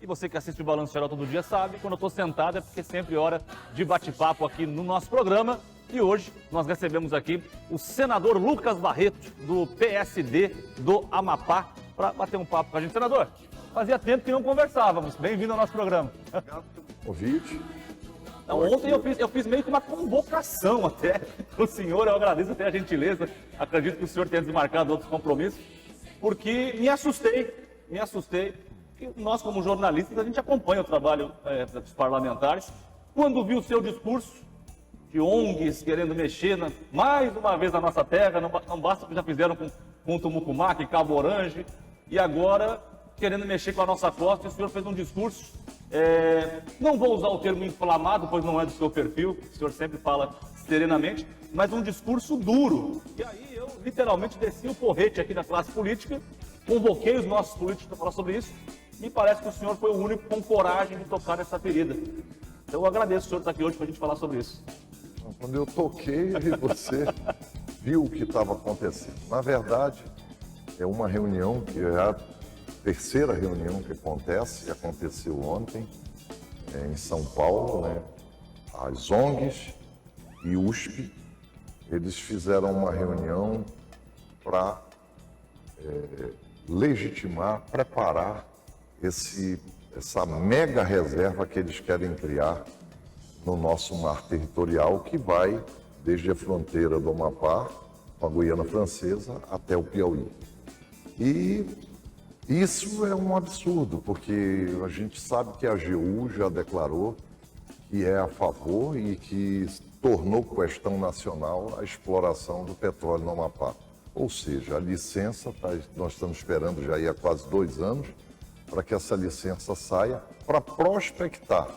E você que assiste o Balanço Geral todo dia sabe, quando eu estou sentado é porque sempre é hora de bate-papo aqui no nosso programa. E hoje nós recebemos aqui o senador Lucas Barreto, do PSD do Amapá, para bater um papo com a gente. Senador, fazia tempo que não conversávamos. Bem-vindo ao nosso programa. Convite. Não, ontem eu fiz meio que uma convocação até o senhor, eu agradeço até a gentileza, acredito que o senhor tenha desmarcado outros compromissos, porque me assustei, e nós como jornalistas, a gente acompanha o trabalho dos parlamentares, quando vi o seu discurso de ONGs querendo mexer mais uma vez na nossa terra, não basta o que já fizeram com Tumucumaque, Cabo Orange, e agora querendo mexer com a nossa costa, e o senhor fez um discurso. Não vou usar o termo inflamado, pois não é do seu perfil, o senhor sempre fala serenamente, mas um discurso duro. E aí eu literalmente desci o porrete aqui da classe política, convoquei os nossos políticos para falar sobre isso, me parece que o senhor foi o único com coragem de tocar nessa ferida. Então eu agradeço o senhor estar aqui hoje para a gente falar sobre isso. Quando eu toquei, você viu o que estava acontecendo. Na verdade, é uma reunião que é a terceira reunião que aconteceu ontem em São Paulo, né? As ONGs e USP, eles fizeram uma reunião para legitimar, preparar essa mega reserva que eles querem criar no nosso mar territorial, que vai desde a fronteira do Amapá com a Guiana Francesa até o Piauí. E isso é um absurdo, porque a gente sabe que a AGU já declarou que é a favor e que tornou questão nacional a exploração do petróleo no Amapá. Ou seja, a licença, nós estamos esperando já há quase 2 anos para que essa licença saia para prospectar.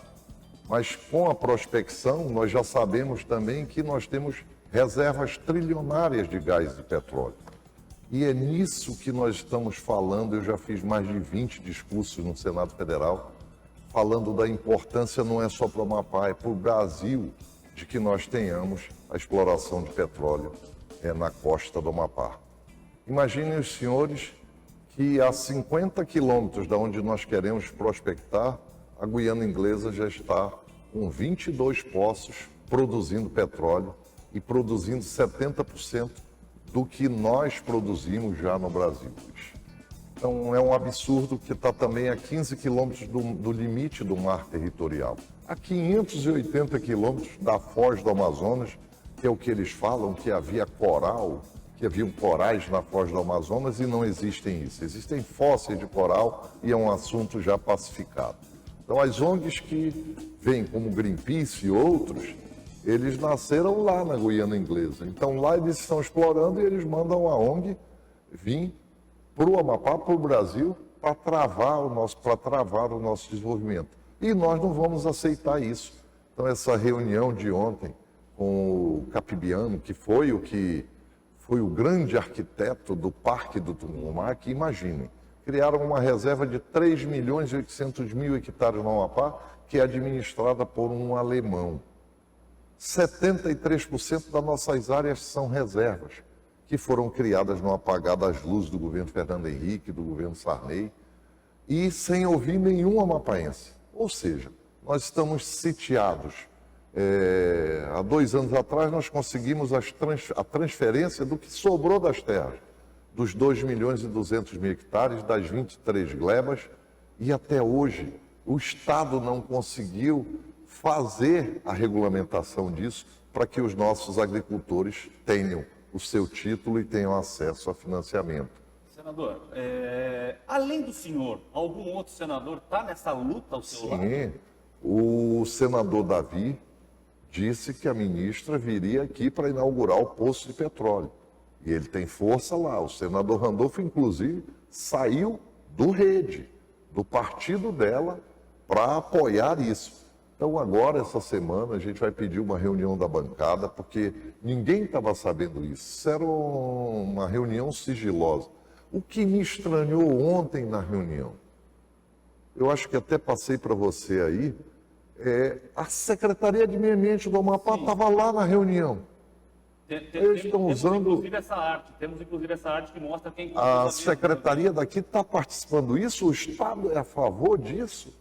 Mas com a prospecção, nós já sabemos também que nós temos reservas trilionárias de gás e petróleo. E é nisso que nós estamos falando. Eu já fiz mais de 20 discursos no Senado Federal, falando da importância não é só para o Amapá, é para o Brasil, de que nós tenhamos a exploração de petróleo na costa do Amapá. Imaginem os senhores que a 50 quilômetros da onde nós queremos prospectar, a Guiana Inglesa já está com 22 poços produzindo petróleo e produzindo 70% do que nós produzimos já no Brasil. Então é um absurdo que está também a 15 quilômetros do limite do mar territorial. A 580 quilômetros da foz do Amazonas, que é o que eles falam, que havia coral, que haviam corais na foz do Amazonas, e não existem isso. Existem fósseis de coral e é um assunto já pacificado. Então as ONGs que vêm como Greenpeace e outros, eles nasceram lá na Guiana Inglesa. Então lá eles estão explorando e eles mandam a ONG vir para o Amapá, para o Brasil, para travar o nosso desenvolvimento. E nós não vamos aceitar isso. Então essa reunião de ontem com o Capibiano, que foi o grande arquiteto do Parque do Tumucumaque, imaginem, criaram uma reserva de 3.800.000 hectares no Amapá, que é administrada por um alemão. 73% das nossas áreas são reservas, que foram criadas no apagar das luzes do governo Fernando Henrique, do governo Sarney, e sem ouvir nenhum amapaense. Ou seja, nós estamos sitiados. Há 2 anos atrás nós conseguimos a transferência do que sobrou das terras, dos 2.200.000 hectares, das 23 glebas, e até hoje o Estado não conseguiu fazer a regulamentação disso para que os nossos agricultores tenham o seu título e tenham acesso a financiamento. Senador, além do senhor, algum outro senador está nessa luta ao seu lado? Sim, o senador Davi disse que a ministra viria aqui para inaugurar o poço de petróleo. E ele tem força lá. O senador Randolfo, inclusive, saiu do Rede, do partido dela, para apoiar isso. Então agora, essa semana, a gente vai pedir uma reunião da bancada, porque ninguém estava sabendo isso. Isso era uma reunião sigilosa. O que me estranhou ontem na reunião, eu acho que até passei para você aí, a Secretaria de Meio Ambiente do Amapá estava lá na reunião. Eles estão usando... Temos inclusive essa arte que mostra quem... A secretaria daqui está participando disso, o Estado é a favor disso.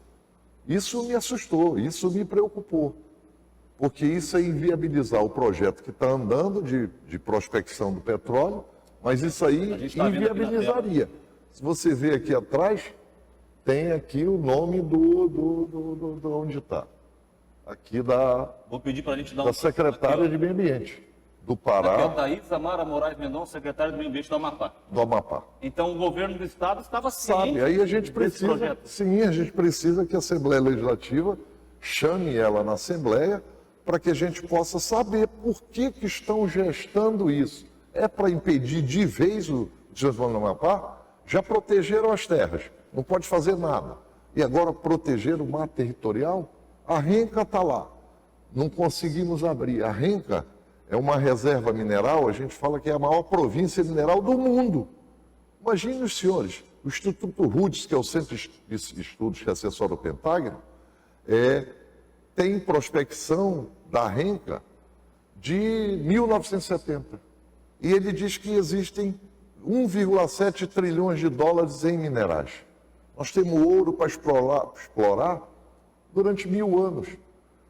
Isso me assustou, isso me preocupou. Porque isso é inviabilizar o projeto que está andando de prospecção do petróleo, mas isso aí inviabilizaria. Se você vê aqui atrás, tem aqui o nome do onde está. Aqui Vou pedir para a gente dar da secretária de Meio Ambiente do Pará. Aqui é a Thaís Amara Moraes Mendonça, secretária do Meio Ambiente do Amapá. Do Amapá. Então o governo do estado estava ciente. Sabe, aí a gente precisa, sim, a gente precisa que a Assembleia Legislativa chame ela na Assembleia para que a gente possa saber por que estão gestando isso. É para impedir de vez o desenvolvimento do Amapá? Já protegeram as terras, não pode fazer nada. E agora proteger o mar territorial? A Renca está lá, não conseguimos abrir. A Renca é uma reserva mineral, a gente fala que é a maior província mineral do mundo. Imagine os senhores, o Instituto RUDES, que é o Centro de Estudos que assessora o Pentágono, tem prospecção da Renca de 1970. E ele diz que existem 1,7 trilhões de dólares em minerais. Nós temos ouro para explorar durante 1000 anos.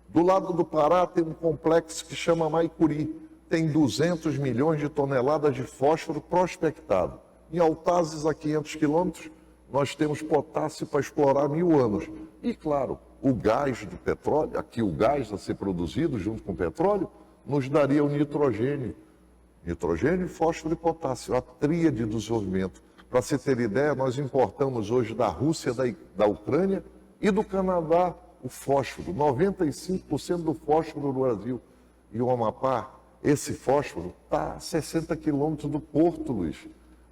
Do lado do Pará tem um complexo que chama Maicuri. Tem 200 milhões de toneladas de fósforo prospectado. Em Altazes, a 500 quilômetros, nós temos potássio para explorar 1000 anos. E, claro, o gás do petróleo, aqui o gás a ser produzido junto com o petróleo, nos daria o nitrogênio. Nitrogênio, fósforo e potássio, a tríade do desenvolvimento. Para se ter ideia, nós importamos hoje da Rússia, da Ucrânia e do Canadá o fósforo. 95% do fósforo no Brasil. E o Amapá, esse fósforo está a 60 quilômetros do Porto, Luiz.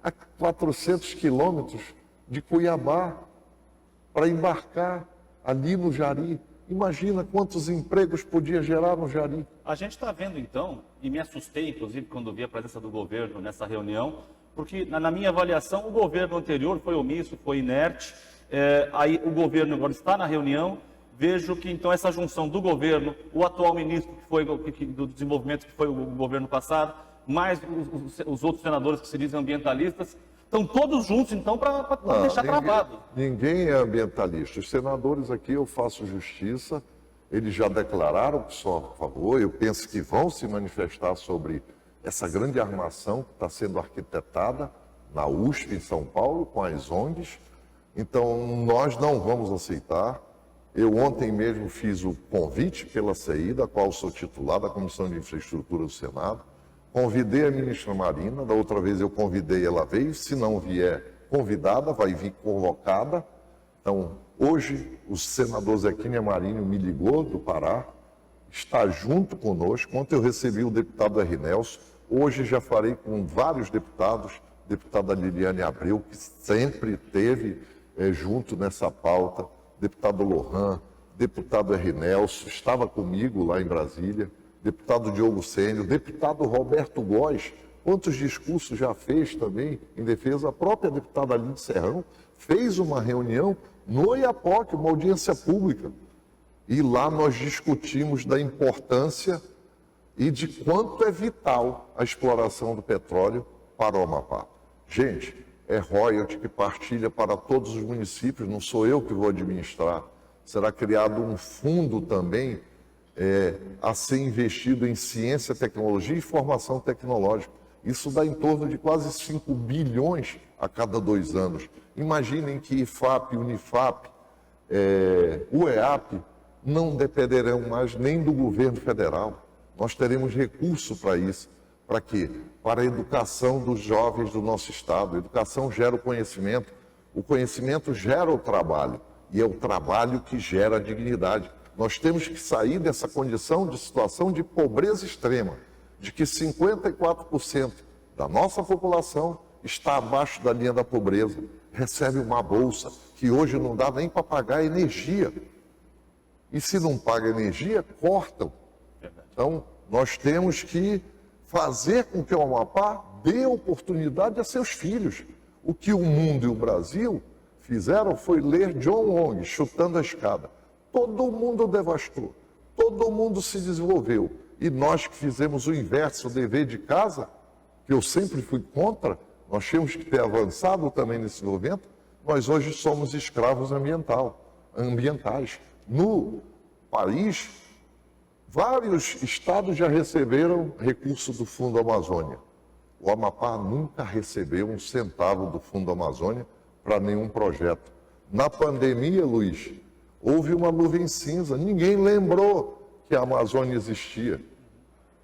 A 400 quilômetros de Cuiabá, para embarcar ali no Jari. Imagina quantos empregos podia gerar no Jari. A gente está vendo então, e me assustei inclusive quando vi a presença do governo nessa reunião, porque na minha avaliação o governo anterior foi omisso, foi inerte, aí o governo agora está na reunião, vejo que então essa junção do governo, o atual ministro que foi do desenvolvimento que foi o governo passado, mais os outros senadores que se dizem ambientalistas, estão todos juntos, então, para deixar travado. Ninguém é ambientalista. Os senadores aqui, eu faço justiça, eles já declararam que são a favor, eu penso que vão se manifestar sobre essa grande armação que está sendo arquitetada na USP, em São Paulo, com as ONGs. Então, nós não vamos aceitar. Eu ontem mesmo fiz o convite pela CI, da qual sou titular da Comissão de Infraestrutura do Senado. Convidei a ministra Marina, da outra vez eu convidei, ela veio. Se não vier convidada, vai vir convocada. Então, hoje, o senador Zequinha Marinho me ligou do Pará, está junto conosco. Ontem eu recebi o deputado R. Nelson, hoje já farei com vários deputados, deputada Liliane Abreu, que sempre esteve junto nessa pauta, deputado Lohan, deputado R. Nelson, estava comigo lá em Brasília, deputado Diogo Sênio, deputado Roberto Góes, quantos discursos já fez também em defesa. A própria deputada Aline Serrão fez uma reunião no IAPOC, uma audiência pública. E lá nós discutimos da importância e de quanto é vital a exploração do petróleo para o Amapá. Gente, é royalty que partilha para todos os municípios, não sou eu que vou administrar. Será criado um fundo também a ser investido em ciência, tecnologia e formação tecnológica. Isso dá em torno de quase 5 bilhões a cada 2 anos. Imaginem que IFAP, Unifap, UEAP não dependerão mais nem do governo federal. Nós teremos recurso para isso. Para quê? Para a educação dos jovens do nosso estado. A educação gera o conhecimento gera o trabalho, e é o trabalho que gera a dignidade. Nós temos que sair dessa condição de situação de pobreza extrema, de que 54% da nossa população está abaixo da linha da pobreza, recebe uma bolsa que hoje não dá nem para pagar energia. E se não paga energia, cortam. Então, nós temos que fazer com que o Amapá dê oportunidade a seus filhos. O que o mundo e o Brasil fizeram foi ler John Long, Chutando a Escada. Todo mundo devastou, todo mundo se desenvolveu. E nós que fizemos o inverso, o dever de casa, que eu sempre fui contra, nós tínhamos que ter avançado também nesse movimento, nós hoje somos escravos ambientais. No país, vários estados já receberam recursos do Fundo Amazônia. O Amapá nunca recebeu um centavo do Fundo Amazônia para nenhum projeto. Na pandemia, Luiz, houve uma nuvem cinza, ninguém lembrou que a Amazônia existia.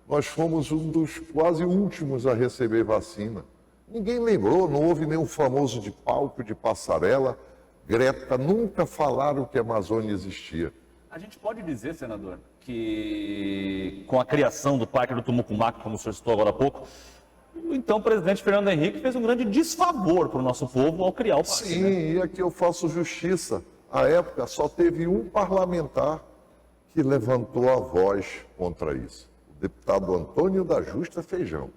Nós fomos um dos quase últimos a receber vacina. Ninguém lembrou, não houve nenhum famoso de palco, de passarela. Greta, nunca falaram que a Amazônia existia. A gente pode dizer, senador, que com a criação do Parque do Tumucumaque, como o senhor citou agora há pouco, o então presidente Fernando Henrique fez um grande desfavor para o nosso povo ao criar o parque. Sim, né? E aqui eu faço justiça. À época só teve um parlamentar que levantou a voz contra isso. O deputado Antônio da Justa Feijão.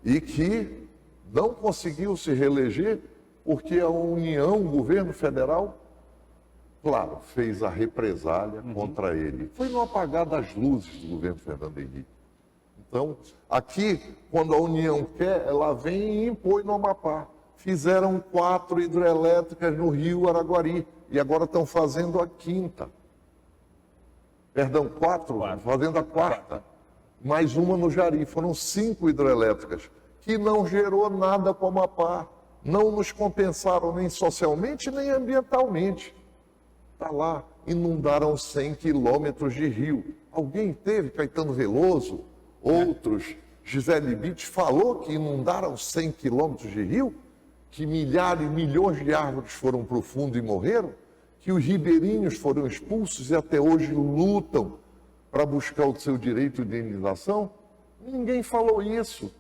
E que não conseguiu se reeleger porque a União, o governo federal, claro, fez a represália contra ele. Foi no apagar das luzes do governo Fernando Henrique. Então, aqui, quando a União quer, ela vem e impõe no Amapá. Fizeram 4 hidrelétricas no Rio Araguari e agora estão fazendo a 5ª. Perdão, 4, fazendo a 4ª. Mais uma no Jari. Foram 5 hidrelétricas que não gerou nada para o Amapá. Não nos compensaram nem socialmente, nem ambientalmente. Está lá, inundaram 100 quilômetros de rio. Alguém teve, Caetano Veloso, outros, Gisele Bündchen, falou que inundaram 100 quilômetros de rio, que milhares, milhões de árvores foram para o fundo e morreram, que os ribeirinhos foram expulsos e até hoje lutam para buscar o seu direito de indenização? Ninguém falou isso.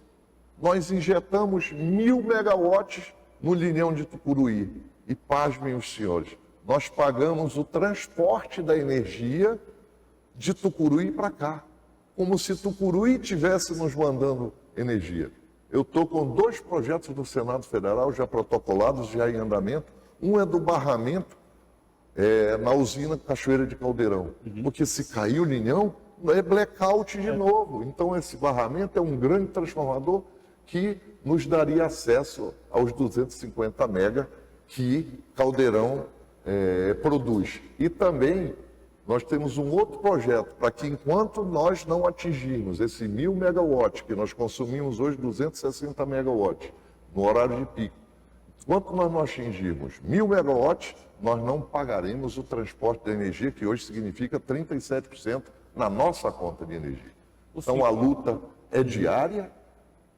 Nós injetamos 1.000 megawatts no linhão de Tucuruí. E pasmem os senhores, nós pagamos o transporte da energia de Tucuruí para cá, como se Tucuruí estivesse nos mandando energia. Eu estou com 2 projetos do Senado Federal já protocolados, já em andamento. Um é do barramento na usina Cachoeira de Caldeirão, porque se cair o linhão, é blackout de novo. Então esse barramento é um grande transformador que nos daria acesso aos 250 mega que Caldeirão produz. E também nós temos um outro projeto para que enquanto nós não atingirmos esse 1.000 megawatts, que nós consumimos hoje 260 megawatts no horário de pico, enquanto nós não atingirmos 1.000 megawatts, nós não pagaremos o transporte da energia, que hoje significa 37% na nossa conta de energia. Então a luta é diária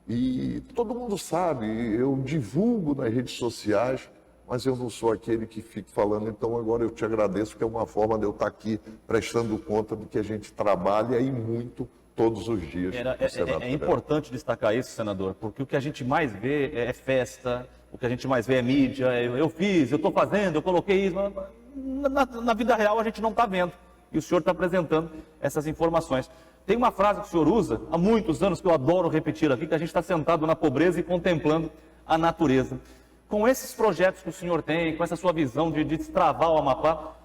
e todo mundo sabe, eu divulgo nas redes sociais, mas eu não sou aquele que fica falando, então agora eu te agradeço, que é uma forma de eu estar aqui prestando conta de que a gente trabalha e muito todos os dias. É importante destacar isso, senador, porque o que a gente mais vê é festa, o que a gente mais vê é mídia, eu fiz, eu estou fazendo, eu coloquei isso, na vida real a gente não está vendo, e o senhor está apresentando essas informações. Tem uma frase que o senhor usa há muitos anos, que eu adoro repetir aqui, que a gente está sentado na pobreza e contemplando a natureza. Com esses projetos que o senhor tem, com essa sua visão de destravar o Amapá,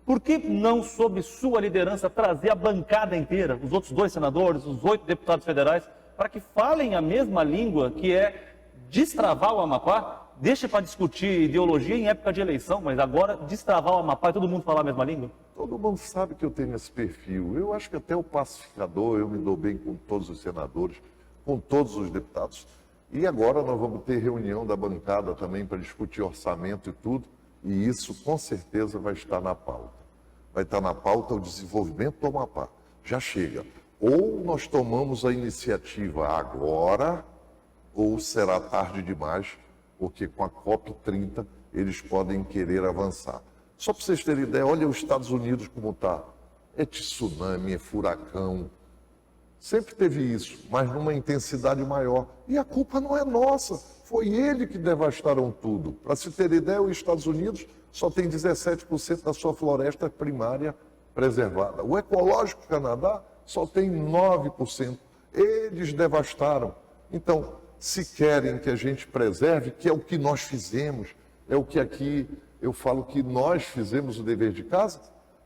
por que não, sob sua liderança, trazer a bancada inteira, os outros 2 senadores, os 8 deputados federais, para que falem a mesma língua, que é destravar o Amapá? Deixa para discutir ideologia em época de eleição, mas agora destravar o Amapá e todo mundo falar a mesma língua? Todo mundo sabe que eu tenho esse perfil. Eu acho que até o pacificador, eu me dou bem com todos os senadores, com todos os deputados. E agora nós vamos ter reunião da bancada também para discutir orçamento e tudo, e isso com certeza vai estar na pauta. Vai estar na pauta o desenvolvimento do Amapá. Já chega. Ou nós tomamos a iniciativa agora, ou será tarde demais, porque com a COP30 eles podem querer avançar. Só para vocês terem ideia, olha os Estados Unidos como está. É tsunami, é furacão. Sempre teve isso, mas numa intensidade maior. E a culpa não é nossa, foi ele que devastaram tudo. Para se ter ideia, os Estados Unidos só tem 17% da sua floresta primária preservada. O ecológico Canadá só tem 9%. Eles devastaram. Então, se querem que a gente preserve, que é o que nós fizemos, é o que aqui eu falo que nós fizemos o dever de casa,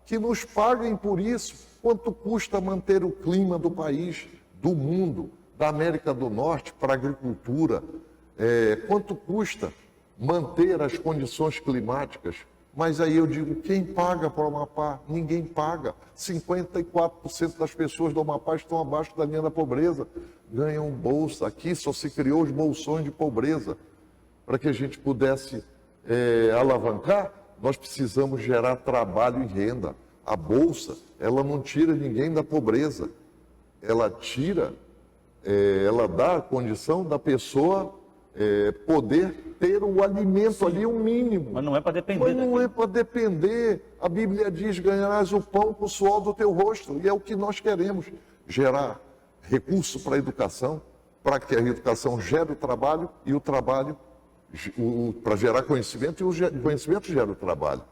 que nos paguem por isso. Quanto custa manter o clima do país, do mundo, da América do Norte para a agricultura? Quanto custa manter as condições climáticas? Mas aí eu digo, quem paga para o Amapá? Ninguém paga. 54% das pessoas do Amapá estão abaixo da linha da pobreza, ganham bolsa. Aqui só se criou os bolsões de pobreza. Para que a gente pudesse alavancar, nós precisamos gerar trabalho e renda. A bolsa, ela não tira ninguém da pobreza. Ela dá a condição da pessoa poder ter o alimento ali, um mínimo. Mas não é para depender. Mas não é para depender. A Bíblia diz, ganharás o pão com o suor do teu rosto. E é o que nós queremos, gerar recurso para a educação, para que a educação gere o trabalho e o trabalho para gerar conhecimento, e o conhecimento gera o trabalho.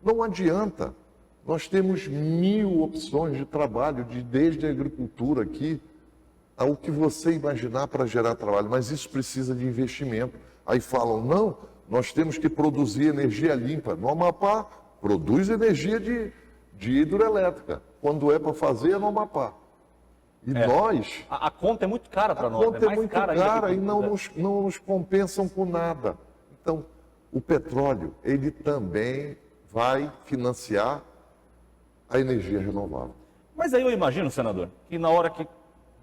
Não adianta. Nós temos 1000 opções de trabalho, desde a agricultura aqui, ao que você imaginar para gerar trabalho, mas isso precisa de investimento. Aí falam, não, nós temos que produzir energia limpa. No Amapá, produz energia de hidroelétrica. Quando é para fazer, é no Amapá. E nós... A conta é muito cara para nós. A conta é muito cara e não nos... nos compensam com nada. Então, o petróleo, ele também vai financiar a energia renovável. Mas aí eu imagino, senador, que na hora que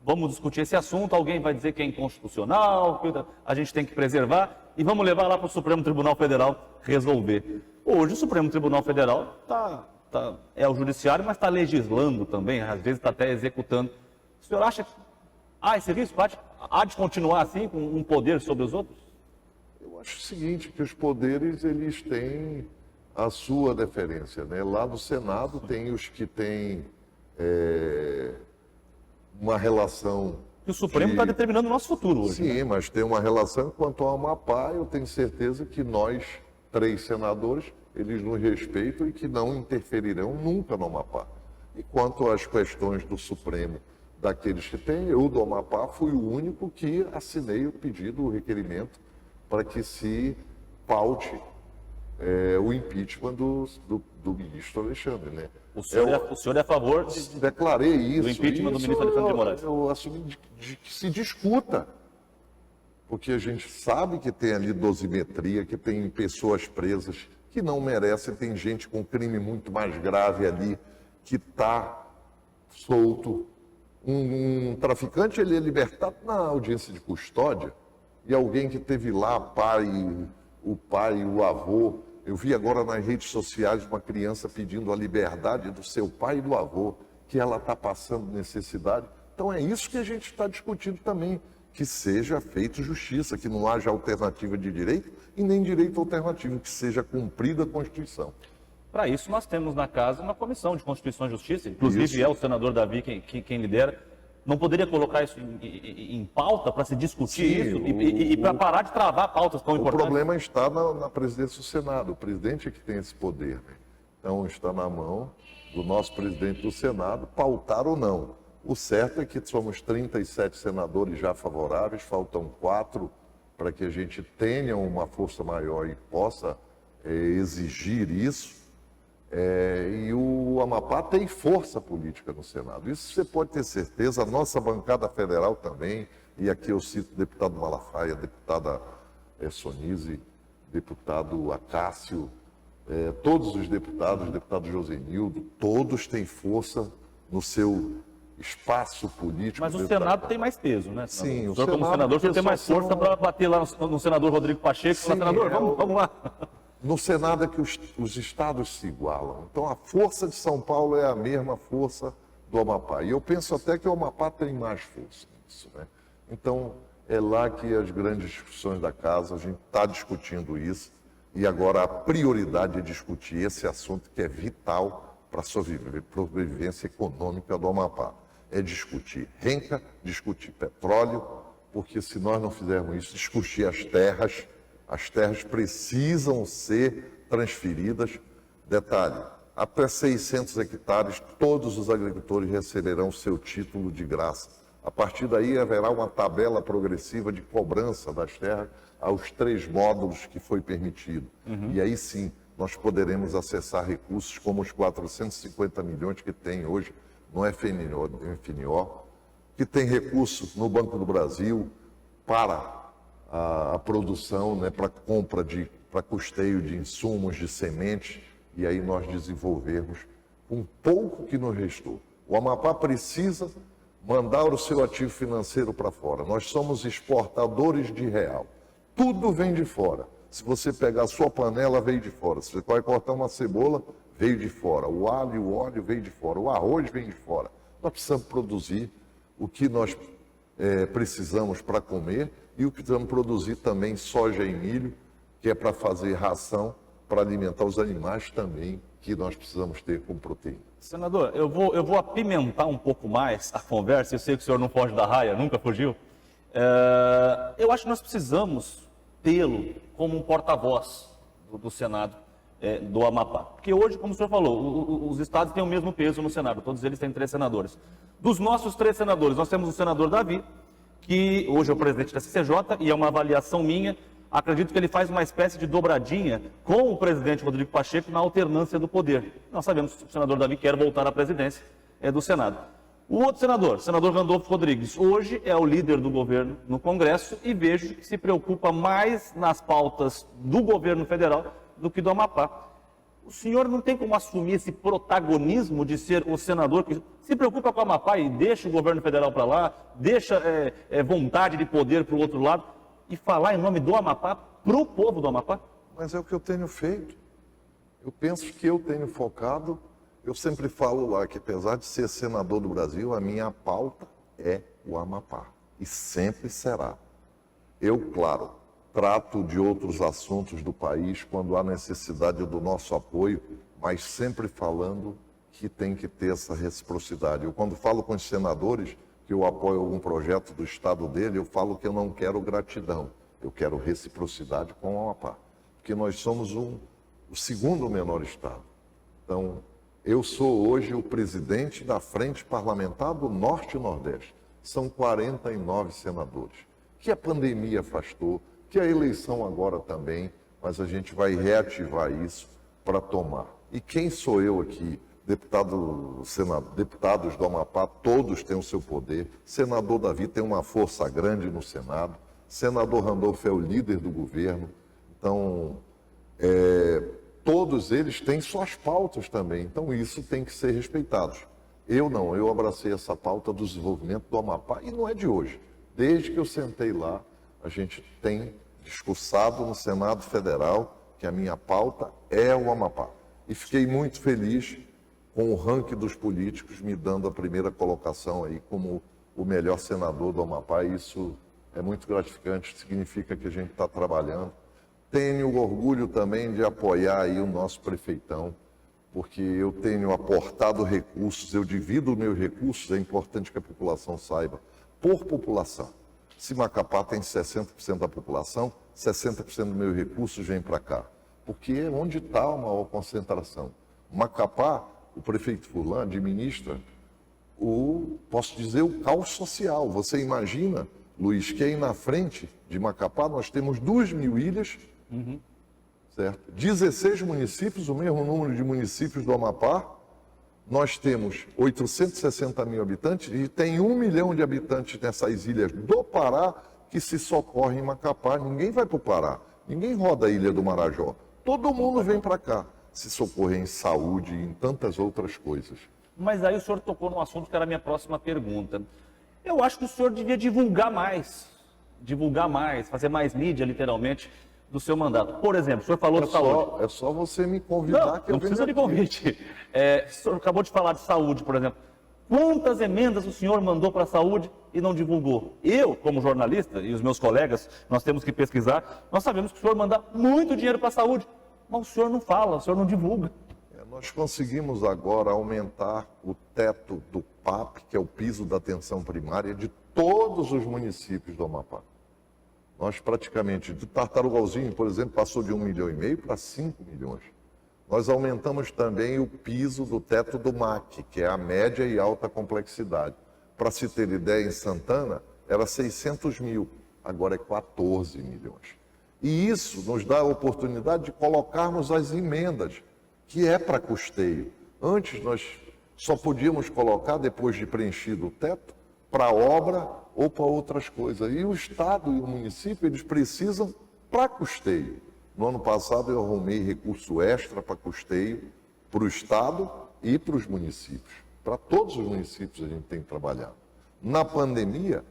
vamos discutir esse assunto, alguém vai dizer que é inconstitucional, que a gente tem que preservar, e vamos levar lá para o Supremo Tribunal Federal resolver. Hoje o Supremo Tribunal Federal é o judiciário, mas está legislando também, às vezes está até executando. O senhor acha que esse risco há de continuar assim, com um poder sobre os outros? Eu acho o seguinte, que os poderes, eles têm a sua deferência, né? Lá no Senado tem os que têm uma relação... E o Supremo está determinando o nosso futuro hoje. Sim, né? Mas tem uma relação quanto ao Amapá, eu tenho certeza que nós, 3 senadores, eles nos respeitam e que não interferirão nunca no Amapá. E quanto às questões do Supremo, daqueles que têm, eu do Amapá fui o único que assinei o pedido, o requerimento, para que se paute o impeachment do ministro Alexandre, né? O senhor é a favor declarei isso, do impeachment do ministro Alexandre de Moraes? Eu assumi de que se discuta, porque a gente sabe que tem ali dosimetria, que tem pessoas presas que não merecem, tem gente com crime muito mais grave ali, que está solto. Um traficante, ele é libertado na audiência de custódia, e alguém que teve lá, o pai e o avô. Eu vi agora nas redes sociais uma criança pedindo a liberdade do seu pai e do avô, que ela está passando necessidade. Então é isso que a gente está discutindo também, que seja feita justiça, que não haja alternativa de direito e nem direito alternativo, que seja cumprida a Constituição. Para isso nós temos na casa uma comissão de Constituição e Justiça, inclusive Isso. é o senador Davi quem lidera. Não poderia colocar isso em pauta para se discutir Sim, isso e para parar de travar pautas tão O importantes? problema está na presidência do Senado. O presidente é que tem esse poder, né? Então está na mão do nosso presidente do Senado pautar ou não. O certo é que somos 37 senadores já favoráveis, faltam 4 para que a gente tenha uma força maior e possa exigir isso. E o Amapá tem força política no Senado. Isso você pode ter certeza. A nossa bancada federal também, e aqui eu cito o deputado Malafaia, a deputada Sonise, deputado Acácio, todos os deputados, o deputado Josenildo, todos têm força no seu espaço político. Mas o Senado tem mais peso, né? Senador? Sim, o senhor como senador, o senhor tem mais força para bater lá no senador Rodrigo Pacheco e falar, senador, vamos lá. No Senado é que os estados se igualam. Então a força de São Paulo é a mesma força do Amapá. E eu penso até que o Amapá tem mais força nisso, né? Então é lá que as grandes discussões da casa, a gente está discutindo isso. E agora a prioridade é discutir esse assunto que é vital para a sobrevivência econômica do Amapá. É discutir renca, discutir petróleo, porque se nós não fizermos isso, discutir as terras precisam ser transferidas. Detalhe, até 600 hectares, todos os agricultores receberão seu título de graça. A partir daí haverá uma tabela progressiva de cobrança das terras aos 3 módulos que foi permitido. E aí sim, nós poderemos acessar recursos como os 450 milhões que tem hoje no FNO, que tem recursos no Banco do Brasil para a produção, né, para compra para custeio de insumos, de sementes, e aí nós desenvolvermos com pouco que nos restou. O Amapá precisa mandar o seu ativo financeiro para fora. Nós somos exportadores de real. Tudo vem de fora. Se você pegar a sua panela, veio de fora. Se você vai cortar uma cebola, veio de fora. O alho e o óleo veio de fora. O arroz vem de fora. Nós precisamos produzir o que nós precisamos para comer e o que precisamos produzir também soja e milho, que é para fazer ração, para alimentar os animais também, que nós precisamos ter como proteína. Senador, eu vou apimentar um pouco mais a conversa. Eu sei que o senhor não foge da raia, nunca fugiu. Eu acho que nós precisamos tê-lo como um porta-voz do Senado do Amapá. Porque hoje, como o senhor falou, os estados têm o mesmo peso no Senado, todos eles têm 3 senadores. Dos nossos 3 senadores, nós temos o senador Davi, que hoje é o presidente da CCJ, e é uma avaliação minha. Acredito que ele faz uma espécie de dobradinha com o presidente Rodrigo Pacheco na alternância do poder. Nós sabemos que o senador Davi quer voltar à presidência do Senado. O outro senador, senador Randolfo Rodrigues, hoje é o líder do governo no Congresso e vejo que se preocupa mais nas pautas do governo federal do que do Amapá. O senhor não tem como assumir esse protagonismo de ser o senador que se preocupa com o Amapá e deixa o governo federal para lá, deixa vontade de poder para o outro lado, e falar em nome do Amapá para o povo do Amapá? Mas é o que eu tenho feito. Eu penso que eu tenho focado. Eu sempre falo lá que, apesar de ser senador do Brasil, a minha pauta é o Amapá. E sempre será. Eu, claro, trato de outros assuntos do país quando há necessidade do nosso apoio, mas sempre falando que tem que ter essa reciprocidade. Eu, quando falo com os senadores que eu apoio algum projeto do estado dele, eu falo que eu não quero gratidão, eu quero reciprocidade com o Amapá. Porque nós somos o segundo menor estado. Então, eu sou hoje o presidente da Frente Parlamentar do Norte e Nordeste. São 49 senadores. Que a pandemia afastou, que a eleição agora também, mas a gente vai reativar isso para tomar. E quem sou eu aqui? Deputados do Amapá, todos têm o seu poder. Senador Davi tem uma força grande no Senado. Senador Randolfo é o líder do governo. Então, todos eles têm suas pautas também, então isso tem que ser respeitado. Eu não, eu abracei essa pauta do desenvolvimento do Amapá e não é de hoje. Desde que eu sentei lá, a gente tem discursado no Senado Federal que a minha pauta é o Amapá. E fiquei muito feliz com o ranking dos políticos me dando a primeira colocação aí como o melhor senador do Amapá. Isso é muito gratificante, significa que a gente está trabalhando. Tenho orgulho também de apoiar aí o nosso prefeitão, porque eu tenho aportado recursos, eu divido meus recursos, é importante que a população saiba, por população. Se Macapá tem 60% da população, 60% dos meus recursos vem para cá, porque é onde está a maior concentração. Macapá, o prefeito Fulano administra posso dizer, o caos social. Você imagina, Luiz, que aí na frente de Macapá nós temos 2.000 ilhas, certo? 16 municípios, o mesmo número de municípios do Amapá. Nós temos 860 mil habitantes e tem 1 milhão de habitantes nessas ilhas do Pará que se socorrem em Macapá. Ninguém vai para o Pará, ninguém roda a ilha do Marajó. Todo mundo vem para cá se socorrer em saúde e em tantas outras coisas. Mas aí o senhor tocou num assunto que era a minha próxima pergunta. Eu acho que o senhor devia divulgar mais, fazer mais mídia, literalmente, do seu mandato. Por exemplo, o senhor falou de saúde. É só você me convidar que eu venho. Não precisa de convite. O senhor acabou de falar de saúde, por exemplo. Quantas emendas o senhor mandou para a saúde e não divulgou? Eu, como jornalista, e os meus colegas, nós temos que pesquisar, nós sabemos que o senhor manda muito dinheiro para a saúde, mas o senhor não fala, o senhor não divulga. Nós conseguimos agora aumentar o teto do PAP, que é o piso da atenção primária, de todos os municípios do Amapá. Nós praticamente, de Tartarugalzinho, por exemplo, passou de 1,5 milhão para 5 milhões. Nós aumentamos também o piso do teto do MAC, que é a média e alta complexidade. Para se ter ideia, em Santana era 600 mil, agora é 14 milhões. E isso nos dá a oportunidade de colocarmos as emendas, que é para custeio. Antes nós só podíamos colocar, depois de preenchido o teto, para obra ou para outras coisas. E o Estado e o município, eles precisam para custeio. No ano passado eu arrumei recurso extra para custeio para o Estado e para os municípios. Para todos os municípios a gente tem trabalhado. Na pandemia,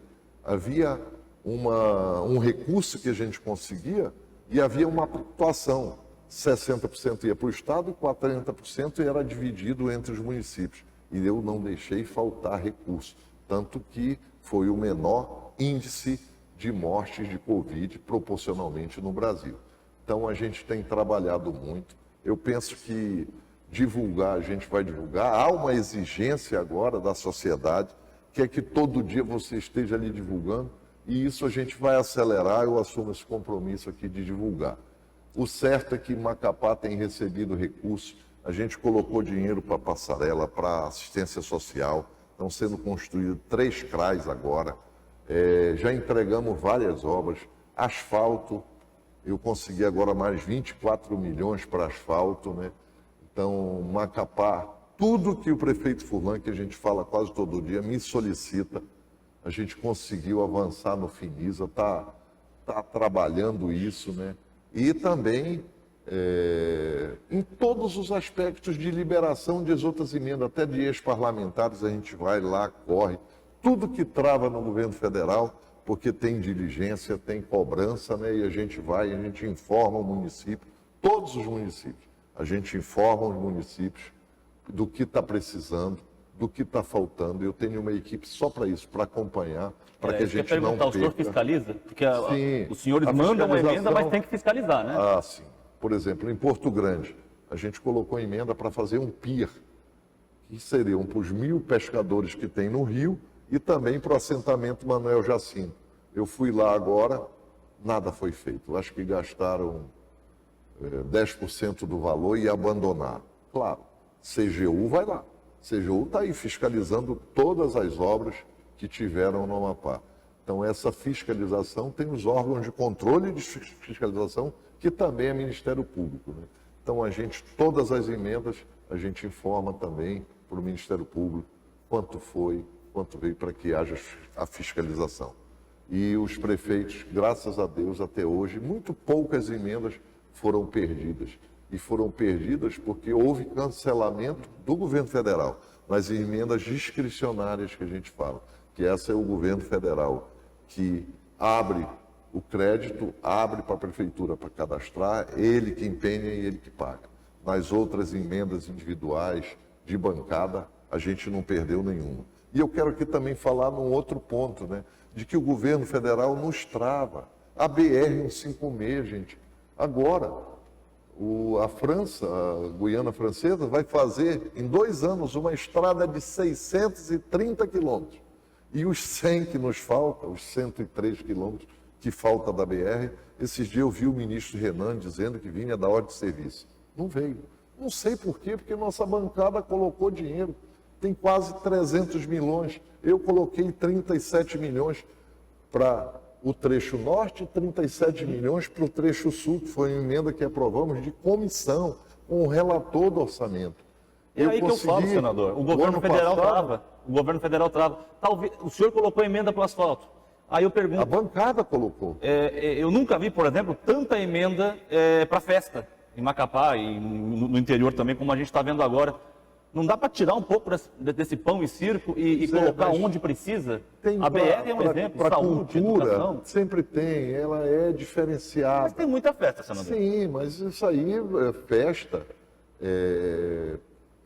havia um recurso que a gente conseguia e havia uma atuação. 60% ia para o Estado e 40% era dividido entre os municípios. E eu não deixei faltar recurso. Tanto que foi o menor índice de mortes de Covid proporcionalmente no Brasil. Então a gente tem trabalhado muito. Eu penso que divulgar, a gente vai divulgar. Há uma exigência agora da sociedade, que é que todo dia você esteja ali divulgando, e isso a gente vai acelerar. Eu assumo esse compromisso aqui de divulgar. O certo é que Macapá tem recebido recursos, a gente colocou dinheiro para passarela, para assistência social, estão sendo construídos 3 CRAs agora, já entregamos várias obras, asfalto, eu consegui agora mais 24 milhões para asfalto, né? Então, Macapá, tudo que o prefeito Furlan, que a gente fala quase todo dia, me solicita, a gente conseguiu avançar no Finisa, tá trabalhando isso, né? E também em todos os aspectos de liberação de outras emendas, até de ex-parlamentares, a gente vai lá, corre, tudo que trava no governo federal, porque tem diligência, tem cobrança, né? E a gente vai, a gente informa o município, todos os municípios, a gente informa os municípios do que está precisando, do que está faltando. Eu tenho uma equipe só para isso, para acompanhar, para que a gente não perca. O senhor fiscaliza? Porque Sim, os senhores mandam uma emenda, mas tem que fiscalizar, né? Ah, sim. Por exemplo, em Porto Grande, a gente colocou emenda para fazer um pier, que seriam para os 1.000 pescadores que tem no Rio e também para o assentamento Manuel Jacinto. Eu fui lá agora, nada foi feito. Eu acho que gastaram 10% do valor e abandonaram. Claro, CGU vai lá. CGU está aí fiscalizando todas as obras que tiveram no Amapá. Então, essa fiscalização tem os órgãos de controle de fiscalização, que também é Ministério Público, né? Então, todas as emendas, a gente informa também para o Ministério Público quanto foi, quanto veio, para que haja a fiscalização. E os prefeitos, graças a Deus, até hoje, muito poucas emendas foram perdidas. E foram perdidas porque houve cancelamento do governo federal nas emendas discricionárias que a gente fala, que essa é o governo federal que abre o crédito, abre para a prefeitura para cadastrar, ele que empenha e ele que paga. Nas outras emendas individuais, de bancada, a gente não perdeu nenhuma. E eu quero aqui também falar num outro ponto, né, de que o governo federal nos trava. A BR-156, gente, agora, a França, a Guiana Francesa, vai fazer em 2 anos uma estrada de 630 quilômetros. E os 100 que nos faltam, os 103 quilômetros que falta da BR, esses dias eu vi o ministro Renan dizendo que vinha da ordem de serviço. Não veio. Não sei por quê, porque nossa bancada colocou dinheiro. Tem quase 300 milhões. Eu coloquei 37 milhões para o trecho norte e 37 milhões para o trecho sul, que foi uma emenda que aprovamos de comissão, com o relator do orçamento. É aí que eu falo, senador. O governo federal trava. O governo federal trava. Talvez, o senhor colocou emenda para o asfalto. Aí eu pergunto... A bancada colocou. Eu nunca vi, por exemplo, tanta emenda para festa em Macapá e no interior também, como a gente está vendo agora. Não dá para tirar um pouco desse pão e circo e colocar onde precisa? A BR é um exemplo, para saúde, cultura, educação. sempre tem, ela é diferenciada. Mas tem muita festa, senador. Sim, mas isso aí, festa,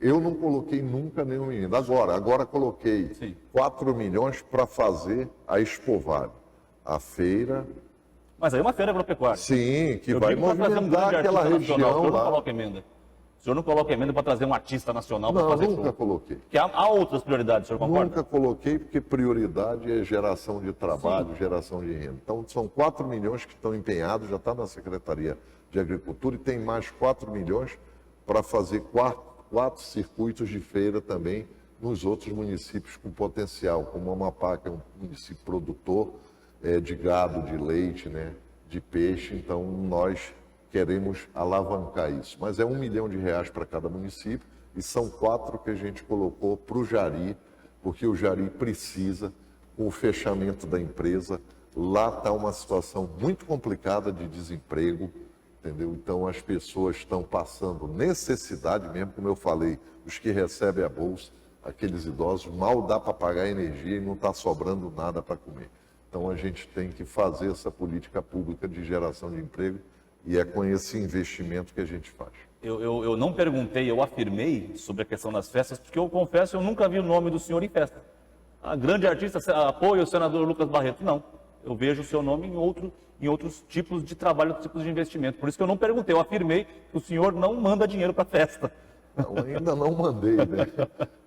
eu não coloquei nunca nenhuma emenda. Agora coloquei 4 milhões para fazer a Expo Vale, a feira. Mas aí é uma feira agropecuária. Sim, que vai movimentar aquela região lá. O senhor não coloca emenda. O senhor não coloca emenda para trazer um artista nacional para fazer show? Não, nunca coloquei. Porque há outras prioridades, o senhor concorda? Nunca coloquei, porque prioridade é geração de trabalho, geração de renda. Então, são 4 milhões que estão empenhados, já está na Secretaria de Agricultura, e tem mais 4 milhões para fazer 4 circuitos de feira também nos outros municípios com potencial, como Amapá, que é um município produtor de gado, de leite, né? de peixe, então nós queremos alavancar isso. Mas é R$ 1 milhão para cada município e são 4 que a gente colocou para o Jari, porque o Jari precisa, com o fechamento da empresa, lá está uma situação muito complicada de desemprego, entendeu? Então as pessoas estão passando necessidade mesmo, como eu falei, os que recebem a bolsa, aqueles idosos, mal dá para pagar a energia e não está sobrando nada para comer. Então a gente tem que fazer essa política pública de geração de emprego e é com esse investimento que a gente faz. Eu não perguntei, eu afirmei sobre a questão das festas, porque eu confesso, eu nunca vi o nome do senhor em festa. A grande artista apoia o senador Lucas Barreto. Não, eu vejo o seu nome em outros tipos de trabalho, outros tipos de investimento. Por isso que eu não perguntei, eu afirmei que o senhor não manda dinheiro para festa. Não, ainda não mandei, né?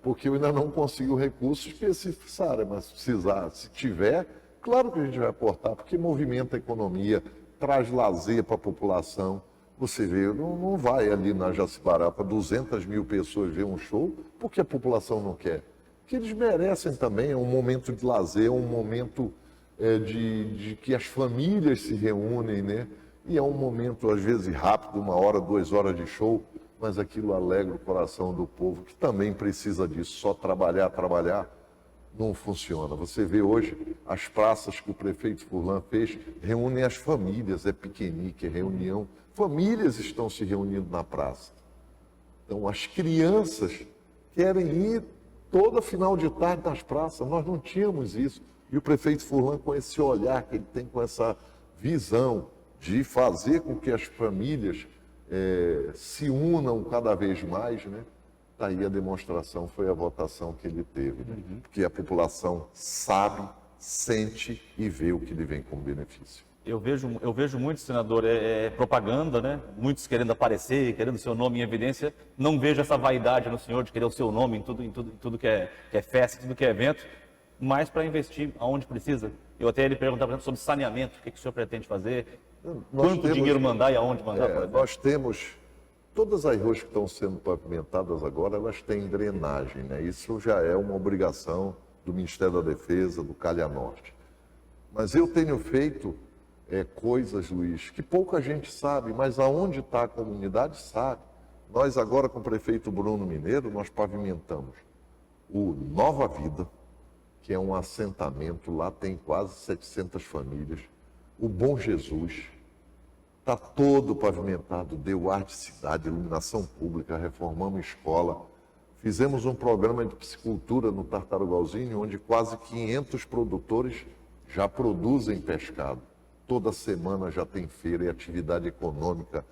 Porque eu ainda não consigo recursos específicos, mas se precisar, se tiver, claro que a gente vai aportar, porque movimenta a economia, traz lazer para a população. Você vê, não vai ali na Jacibará para 200 mil pessoas ver um show, porque a população não quer. Porque eles merecem também, é um momento de lazer, é um momento de que as famílias se reúnem, né? E é um momento, às vezes, rápido, 1 hora, 2 horas de show, mas aquilo alegra o coração do povo, que também precisa disso. Só trabalhar, não funciona. Você vê hoje as praças que o prefeito Furlan fez, reúnem as famílias, é piquenique, é reunião. Famílias estão se reunindo na praça. Então, as crianças querem ir toda final de tarde nas praças. Nós não tínhamos isso. E o prefeito Furlan, com esse olhar que ele tem, com essa visão de fazer com que as famílias se unam cada vez mais, né? Está aí a demonstração, foi a votação que ele teve. Né? Porque a população sabe, sente e vê o que lhe vem como benefício. Eu vejo muito, senador, propaganda, né? Muitos querendo aparecer, querendo seu nome em evidência. Não vejo essa vaidade no senhor de querer o seu nome em tudo que é festa, em tudo que é evento, mas para investir aonde precisa. Eu até ele perguntar, por exemplo, sobre saneamento, o que o senhor pretende fazer, quanto dinheiro mandar e aonde mandar. Nós temos, todas as ruas que estão sendo pavimentadas agora, elas têm drenagem, né? Isso já é uma obrigação do Ministério da Defesa, do Calha Norte. Mas eu tenho feito coisas, Luiz, que pouca gente sabe, mas aonde está a comunidade sabe. Nós agora, com o prefeito Bruno Mineiro, nós pavimentamos o Nova Vida, que é um assentamento, lá tem quase 700 famílias. O Bom Jesus, está todo pavimentado, deu ar de cidade, iluminação pública, reformamos escola. Fizemos um programa de piscicultura no Tartarugalzinho, onde quase 500 produtores já produzem pescado. Toda semana já tem feira e atividade econômica,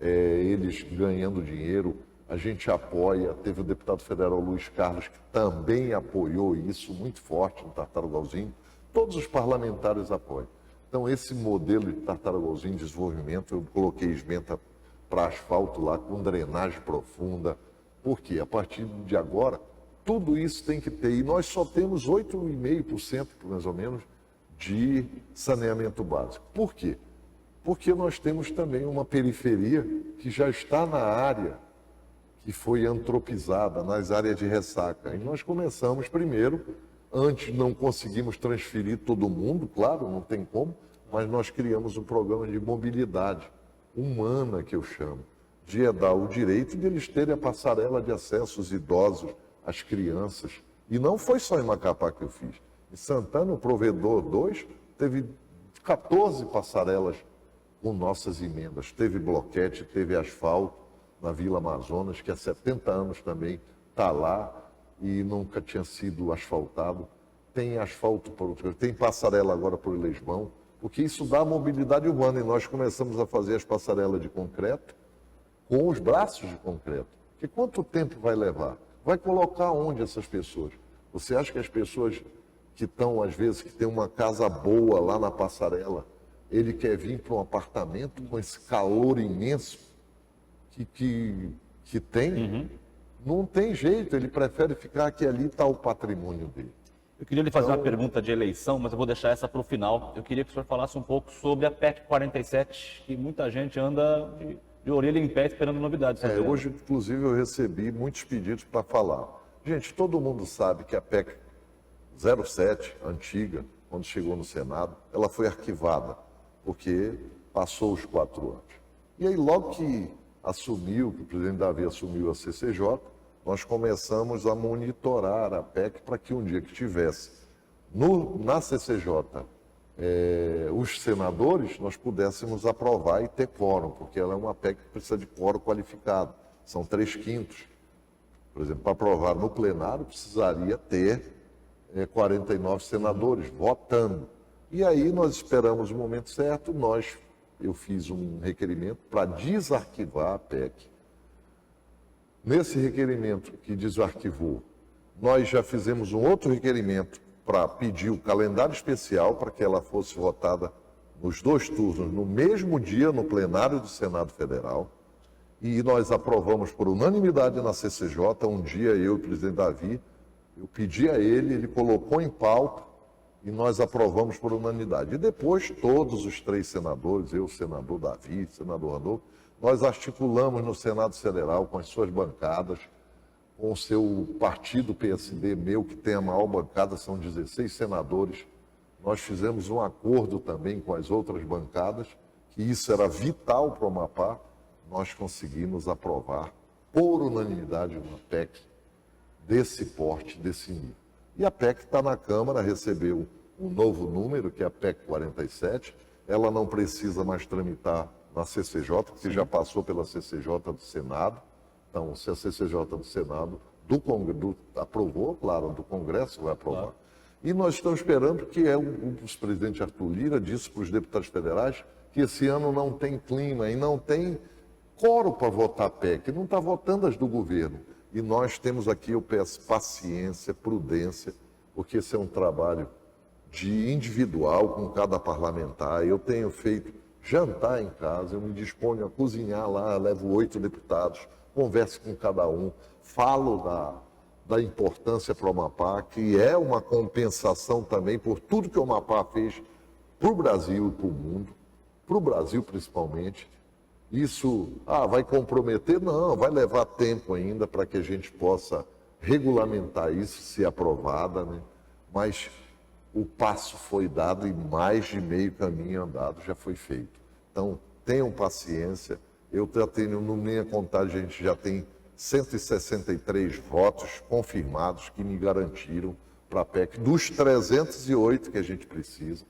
eles ganhando dinheiro. A gente apoia, teve o deputado federal Luiz Carlos, que também apoiou isso muito forte no Tartarugalzinho. Todos os parlamentares apoiam. Então, esse modelo de Tartarugalzinho de desenvolvimento, eu coloquei esmenta para asfalto lá, com drenagem profunda. Por quê? A partir de agora, tudo isso tem que ter. E nós só temos 8,5%, mais ou menos, de saneamento básico. Por quê? Porque nós temos também uma periferia que já está na área que foi antropizada, nas áreas de ressaca. E nós começamos primeiro, antes não conseguimos transferir todo mundo, claro, não tem como, mas nós criamos um programa de mobilidade humana, que eu chamo, de dar o direito de eles terem a passarela de acesso aos idosos, às crianças. E não foi só em Macapá que eu fiz. Em Santana, o Provedor 2, teve 14 passarelas com nossas emendas. Teve bloquete, teve asfalto na Vila Amazonas, que há 70 anos também está lá e nunca tinha sido asfaltado. Tem asfalto, tem passarela agora por Lesbão, porque isso dá mobilidade urbana. E nós começamos a fazer as passarelas de concreto com os braços de concreto. Porque quanto tempo vai levar? Vai colocar onde essas pessoas? Você acha que as pessoas que estão, às vezes, que tem uma casa boa lá na passarela, ele quer vir para um apartamento com esse calor imenso que tem? Não tem jeito, ele prefere ficar que ali está o patrimônio dele. Eu queria lhe fazer uma pergunta de eleição, mas eu vou deixar essa para o final. Eu queria que o senhor falasse um pouco sobre a PEC 47, que muita gente anda de orelha em pé esperando novidades. Hoje, inclusive, eu recebi muitos pedidos para falar. Gente, todo mundo sabe que a PEC 07, antiga, quando chegou no Senado, ela foi arquivada, porque passou os 4 anos. E aí, logo que assumiu, que o presidente Davi assumiu a CCJ, nós começamos a monitorar a PEC para que um dia que tivesse na CCJ os senadores, nós pudéssemos aprovar e ter quórum, porque ela é uma PEC que precisa de quórum qualificado, são 3/5. Por exemplo, para aprovar no plenário, precisaria ter 49 senadores votando. E aí nós esperamos o momento certo, eu fiz um requerimento para desarquivar a PEC. Nesse requerimento que desarquivou, nós já fizemos um outro requerimento para pedir o calendário especial para que ela fosse votada nos 2 turnos, no mesmo dia, no plenário do Senado Federal. E nós aprovamos por unanimidade na CCJ, um dia eu e o presidente Davi, eu pedi a ele colocou em pauta e nós aprovamos por unanimidade. E depois todos os 3 senadores, eu, o senador Davi, o senador Randolfo, nós articulamos no Senado Federal com as suas bancadas, com o seu partido PSD, meu, que tem a maior bancada, são 16 senadores. Nós fizemos um acordo também com as outras bancadas, que isso era vital para o Amapá. Nós conseguimos aprovar por unanimidade uma PEC desse porte, desse nível. E a PEC está na Câmara, recebeu um novo número, que é a PEC 47. Ela não precisa mais tramitar na CCJ, porque já passou pela CCJ do Senado. Então, se a CCJ do Senado aprovou, claro, do Congresso vai aprovar. Claro. E nós estamos esperando que o presidente Arthur Lira disse para os deputados federais que esse ano não tem clima e não tem quórum para votar a PEC, não está votando as do governo. E nós temos aqui, eu peço paciência, prudência, porque esse é um trabalho de individual com cada parlamentar. Eu tenho feito jantar em casa, eu me disponho a cozinhar lá, levo 8 deputados, converso com cada um, falo da importância para o Amapá, que é uma compensação também por tudo que o Amapá fez para o Brasil e para o mundo, para o Brasil principalmente. Isso, vai comprometer? Não, vai levar tempo ainda para que a gente possa regulamentar isso, se aprovada, né? Mas o passo foi dado e mais de meio caminho andado já foi feito. Então, tenham paciência. Eu já tenho, na minha contagem, a gente já tem 163 votos confirmados que me garantiram para a PEC, dos 308 que a gente precisa.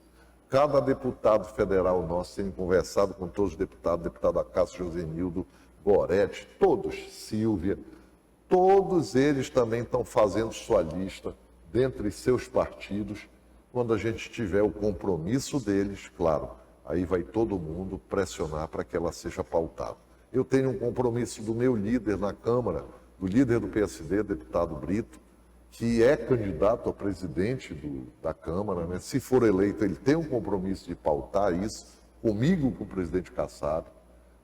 Cada deputado federal nosso tem conversado com todos os deputados, deputada Cássio Josenildo, Goretti, todos, Silvia, todos eles também estão fazendo sua lista dentre seus partidos. Quando a gente tiver o compromisso deles, claro, aí vai todo mundo pressionar para que ela seja pautada. Eu tenho um compromisso do meu líder na Câmara, do líder do PSD, deputado Brito, que é candidato a presidente da Câmara, né? Se for eleito, ele tem um compromisso de pautar isso, comigo, com o presidente Kassab,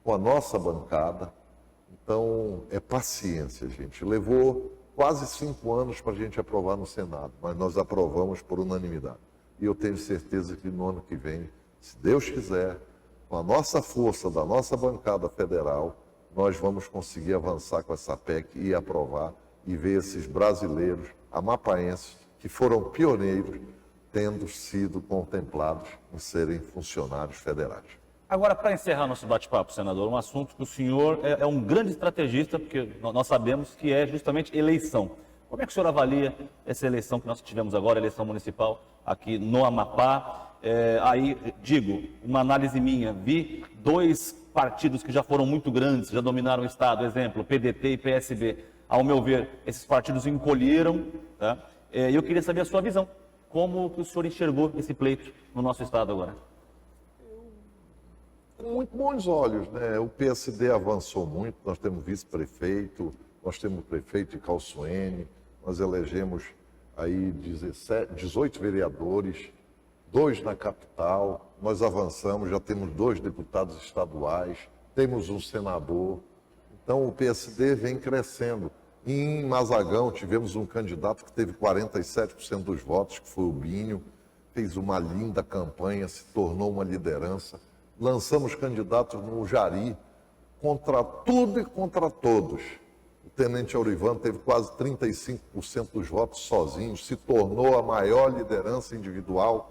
com a nossa bancada. Então, é paciência, gente. Levou quase 5 anos para a gente aprovar no Senado, mas nós aprovamos por unanimidade. E eu tenho certeza que no ano que vem, se Deus quiser, com a nossa força da nossa bancada federal, nós vamos conseguir avançar com essa PEC e aprovar e ver esses brasileiros amapaenses que foram pioneiros tendo sido contemplados em serem funcionários federais. Agora, para encerrar nosso bate-papo, senador, um assunto que o senhor é um grande estrategista, porque nós sabemos que é justamente eleição. Como é que o senhor avalia essa eleição que nós tivemos agora, eleição municipal aqui no Amapá? Aí, digo, uma análise minha, vi 2 partidos que já foram muito grandes, já dominaram o Estado, exemplo, PDT e PSB. Ao meu ver, esses partidos encolheram, tá? Eu queria saber a sua visão. Como que o senhor enxergou esse pleito no nosso Estado agora? Com muito bons olhos, né? O PSD avançou muito, nós temos vice-prefeito, nós temos prefeito de Calçoene, nós elegemos aí 18 vereadores, 2 na capital, nós avançamos, já temos 2 deputados estaduais, temos um senador. Então, o PSD vem crescendo. Em Mazagão, tivemos um candidato que teve 47% dos votos, que foi o Binho, fez uma linda campanha, se tornou uma liderança. Lançamos candidatos no Jari, contra tudo e contra todos. O tenente Aurivan teve quase 35% dos votos sozinho, se tornou a maior liderança individual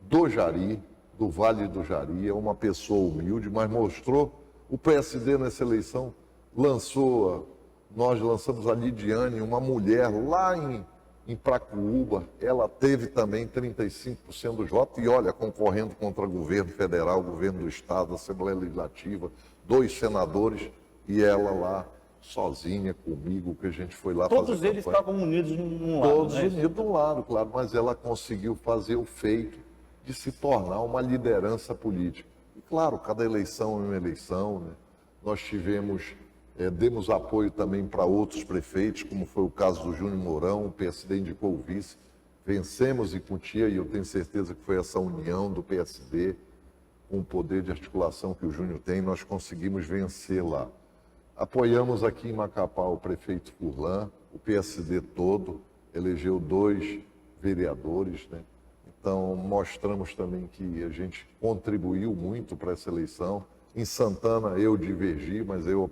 do Jari, do Vale do Jari, é uma pessoa humilde, mas mostrou. O PSD nessa eleição nós lançamos a Lidiane, uma mulher lá em Pracuúba, ela teve também 35% dos votos, e olha, concorrendo contra o governo federal, governo do estado, Assembleia Legislativa, 2 senadores, e ela lá, sozinha comigo, que a gente foi lá fazer Todos eles estavam unidos num lado, Todos né? unidos de um lado, claro, mas ela conseguiu fazer o feito de se tornar uma liderança política. E claro, cada eleição é uma eleição, né? Nós demos apoio também para outros prefeitos, como foi o caso do Júnior Mourão, o PSD indicou o vice, vencemos em Cotia, e eu tenho certeza que foi essa união do PSD, com o poder de articulação que o Júnior tem, nós conseguimos vencer lá. Apoiamos aqui em Macapá o prefeito Furlan, o PSD todo, elegeu 2 vereadores, né? Então, mostramos também que a gente contribuiu muito para essa eleição. Em Santana, eu divergi, mas eu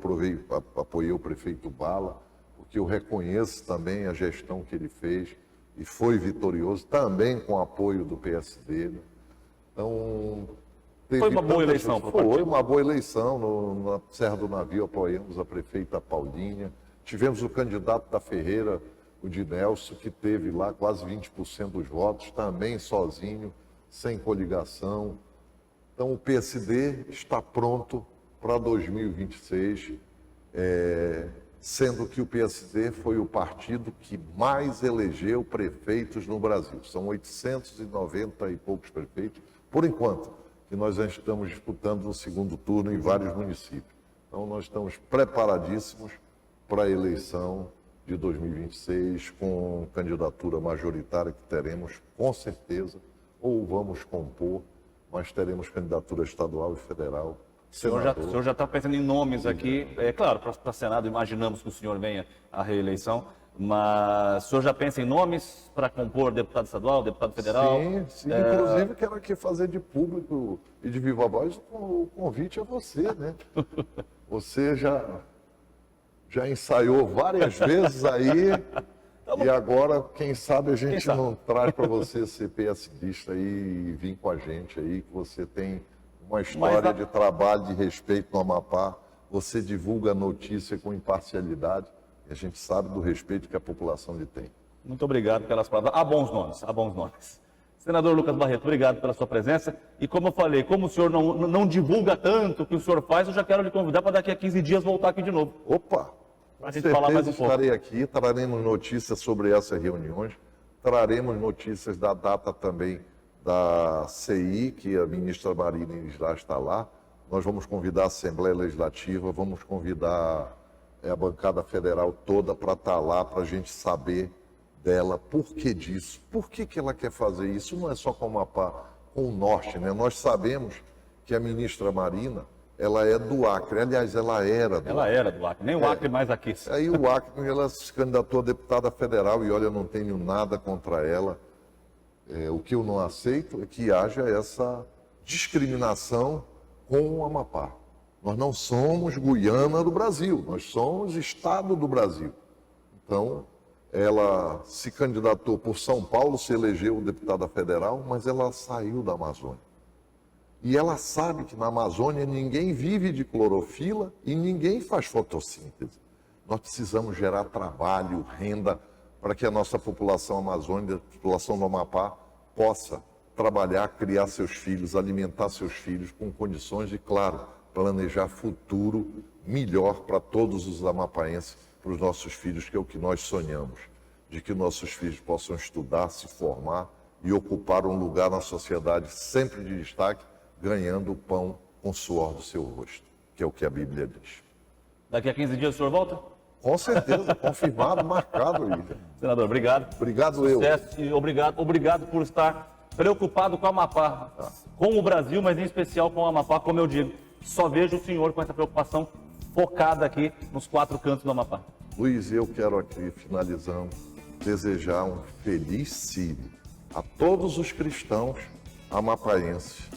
apoiei o prefeito Bala, porque eu reconheço também a gestão que ele fez e foi vitorioso, também com apoio do PSD, né? Então, Foi uma boa eleição para o partido? Foi uma boa eleição. Na Serra do Navio apoiamos a prefeita Paulinha. Tivemos o candidato da Ferreira, o de Nelson, que teve lá quase 20% dos votos, também sozinho, sem coligação. Então o PSD está pronto para 2026, sendo que o PSD foi o partido que mais elegeu prefeitos no Brasil. São 890 e poucos prefeitos, por enquanto, que nós já estamos disputando no segundo turno em vários municípios. Então nós estamos preparadíssimos para a eleição de 2026, com candidatura majoritária que teremos, com certeza, ou vamos compor, mas teremos candidatura estadual e federal. O senhor já está pensando em nomes aqui, claro, para Senado imaginamos que o senhor venha à reeleição, mas o senhor já pensa em nomes para compor deputado estadual, deputado federal? Sim. Inclusive quero aqui fazer de público e de viva voz o convite a você, né? Você já ensaiou várias vezes aí, e agora, quem sabe a gente não traz para você ser PSDista aí e vir com a gente aí, que você tem uma história de trabalho, de respeito no Amapá, você divulga a notícia com imparcialidade, e a gente sabe do respeito que a população lhe tem. Muito obrigado pelas palavras. Há bons nomes. Senador Lucas Barreto, obrigado pela sua presença. E como eu falei, como o senhor não divulga tanto o que o senhor faz, eu já quero lhe convidar para daqui a 15 dias voltar aqui de novo. Opa! Para a gente falar mais um pouco. Estarei aqui, traremos notícias sobre essas reuniões, traremos notícias da data também da CI, que a ministra Marina já está lá. Nós vamos convidar a Assembleia Legislativa, vamos convidar a bancada federal toda para estar lá, para a gente saber dela, por que disso, por que ela quer fazer isso. Não é só com o Amapá, com o Norte, né? Nós sabemos que a ministra Marina, ela é do Acre, aliás, ela era do Acre, nem o Acre mais aqui. Aí o Acre, ela se candidatou a deputada federal, e olha, eu não tenho nada contra ela. O que eu não aceito é que haja essa discriminação com o Amapá. Nós não somos Guiana do Brasil, nós somos Estado do Brasil. Então, ela se candidatou por São Paulo, se elegeu deputada federal, mas ela saiu da Amazônia. E ela sabe que na Amazônia ninguém vive de clorofila e ninguém faz fotossíntese. Nós precisamos gerar trabalho, renda, para que a nossa população amazônica, a população do Amapá, possa trabalhar, criar seus filhos, alimentar seus filhos com condições de, claro, planejar futuro melhor para todos os amapaenses, para os nossos filhos, que é o que nós sonhamos, de que nossos filhos possam estudar, se formar e ocupar um lugar na sociedade sempre de destaque, ganhando o pão com o suor do seu rosto, que é o que a Bíblia diz. Daqui a 15 dias o senhor volta? Com certeza, confirmado, marcado aí. Senador, obrigado. Obrigado. Sucesso e obrigado por estar preocupado com o Amapá, com o Brasil, mas em especial com o Amapá, como eu digo. Só vejo o senhor com essa preocupação focada aqui nos 4 cantos do Amapá. Luiz, eu quero aqui, finalizando, desejar um feliz Sírio a todos os cristãos amapaenses,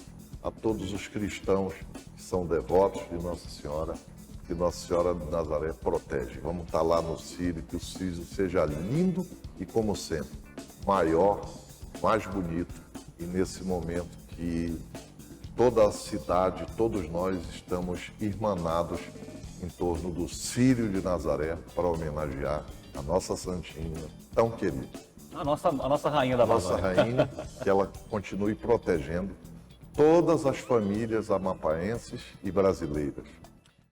a todos os cristãos que são devotos de Nossa Senhora, que Nossa Senhora de Nazaré protege. Vamos estar lá no Sírio, que o Sírio seja lindo e, como sempre, maior, mais bonito, e nesse momento que toda a cidade, todos nós estamos irmanados em torno do Círio de Nazaré para homenagear a nossa santinha tão querida. A nossa rainha da Nossa Amazônia. rainha, que ela continue protegendo todas as famílias amapaenses e brasileiras.